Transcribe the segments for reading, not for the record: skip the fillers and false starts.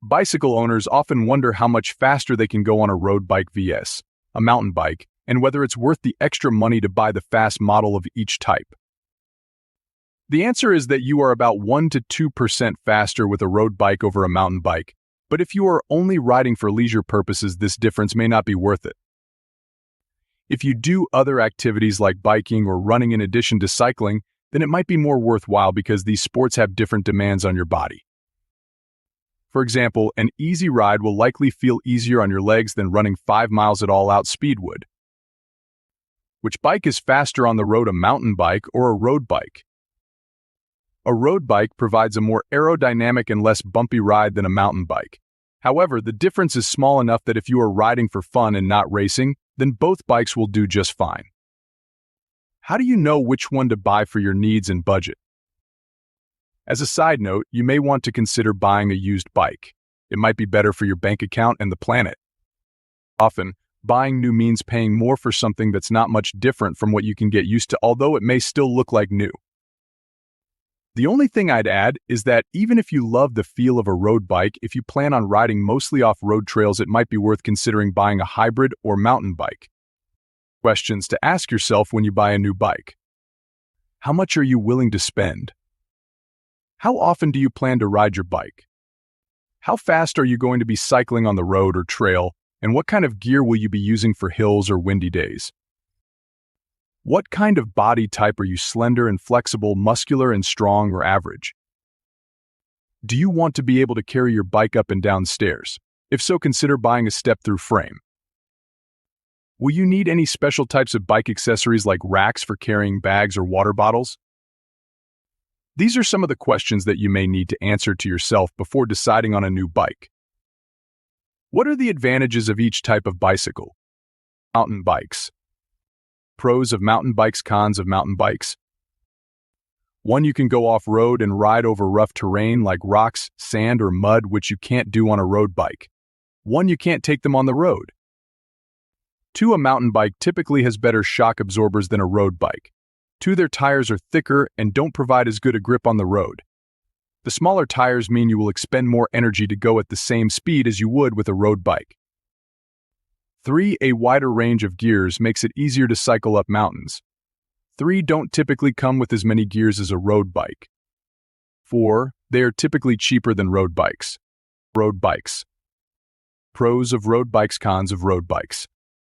Bicycle owners often wonder how much faster they can go on a road bike vs. a mountain bike, and whether it's worth the extra money to buy the fast model of each type. The answer is that you are about 1 to 2% faster with a road bike over a mountain bike, but if you are only riding for leisure purposes, this difference may not be worth it. If you do other activities like biking or running in addition to cycling, then it might be more worthwhile because these sports have different demands on your body. For example, an easy ride will likely feel easier on your legs than running 5 miles at all-out speed would. Which bike is faster on the road, a mountain bike or a road bike? A road bike provides a more aerodynamic and less bumpy ride than a mountain bike. However, the difference is small enough that if you are riding for fun and not racing, then both bikes will do just fine. How do you know which one to buy for your needs and budget? As a side note, you may want to consider buying a used bike. It might be better for your bank account and the planet. Often, buying new means paying more for something that's not much different from what you can get used to, although it may still look like new. The only thing I'd add is that even if you love the feel of a road bike, if you plan on riding mostly off-road trails, it might be worth considering buying a hybrid or mountain bike. Questions to ask yourself when you buy a new bike. How much are you willing to spend? How often do you plan to ride your bike? How fast are you going to be cycling on the road or trail, and what kind of gear will you be using for hills or windy days? What kind of body type are you? Slender and flexible, muscular and strong, or average? Do you want to be able to carry your bike up and down stairs? If so, consider buying a step-through frame. Will you need any special types of bike accessories like racks for carrying bags or water bottles? These are some of the questions that you may need to answer to yourself before deciding on a new bike. What are the advantages of each type of bicycle? Mountain bikes. Pros of mountain bikes, cons of mountain bikes. 1. You can go off-road and ride over rough terrain like rocks, sand, or mud, which you can't do on a road bike. 1. You can't take them on the road. 2. A mountain bike typically has better shock absorbers than a road bike. 2. Their tires are thicker and don't provide as good a grip on the road. The smaller tires mean you will expend more energy to go at the same speed as you would with a road bike. 3. A wider range of gears makes it easier to cycle up mountains. 3. Don't typically come with as many gears as a road bike. 4. They are typically cheaper than road bikes. Road bikes. Pros of road bikes, cons of road bikes.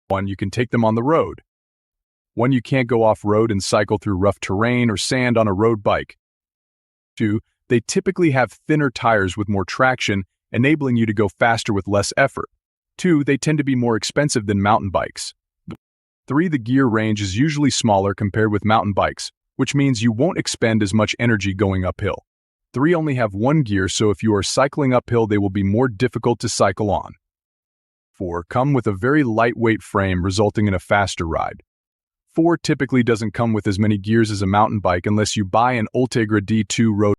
1. You can take them on the road. 1. You can't go off-road and cycle through rough terrain or sand on a road bike. 2. They typically have thinner tires with more traction, enabling you to go faster with less effort. 2. They tend to be more expensive than mountain bikes. 3. The gear range is usually smaller compared with mountain bikes, which means you won't expend as much energy going uphill. 3. Only have one gear, so if you are cycling uphill, they will be more difficult to cycle on. 4. Come with a very lightweight frame, resulting in a faster ride. 4. Typically doesn't come with as many gears as a mountain bike unless you buy an Ultegra D2 road